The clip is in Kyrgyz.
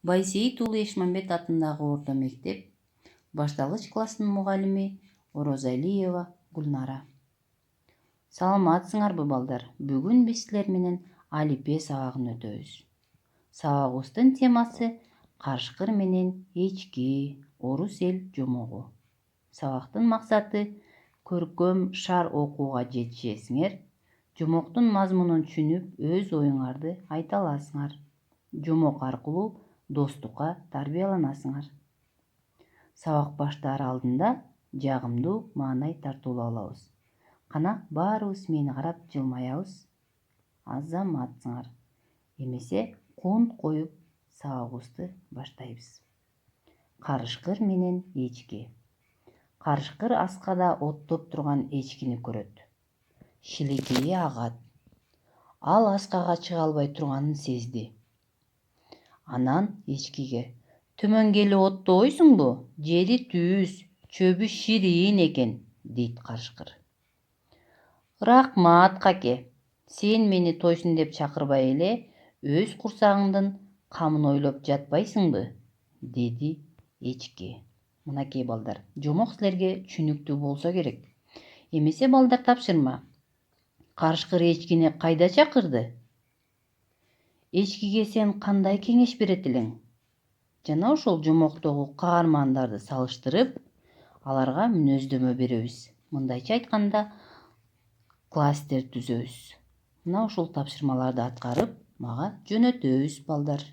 Байсейит уулу Эшмамбет атындагы орто мектеп башталгыч класстын мугалими Орозалиева Гүлнара. Саламатсыңарбы балдар? Бүгүн биз силер менен алипе сабагын өтөбүз. Сабагыбыздын темасы карышкыр менен эчки, орус эл жомогу. Сабактын максаты көркөм шар окууга жетишесиңер, жомоктун мазмунун түшүнүп, өз оюңарды айта аласыңар. Жомок аркылуу достукка тарбияланасыңар. Сабак баштаар алдында жагымдуу маанай тартуулап алабыз. Кана баарыбыз мени карап жылмаябыз. Азаматсыңар. Эмесе кунт коюп сабагыбызды баштайбыз. Карышкыр менен эчки. Карышкыр аскада оттоп турган эчкини көрөт. Шилекейи агат. Ал аскага чыга албай турганын сезди. Анан эчкиге: "Төмөн келип оттобойсуңбу? Жери түз, чөбү ширин экен", дейт карышкыр. "Рахмат, каке. Сен мени тойсун деп чакырбай эле, өз курсагыңдын камын ойлоп жатпайсыңбы?" деди эчки. Мынакей балдар, жомок силерге түшүнүктүү болсо керек. Эмесе балдар тапшырма. Карышкыр эчкини кайда чакырды? Эчкиге сен кандай кеңеш берет элең? Жана ошол жомоктогу каармандарды салыштырып, аларга мүнөздөмө беребиз. Мындайча айтканда, кластер түзөбүз. Мына ушул тапшырмаларды аткарып, мага жөнөтөбүз балдар.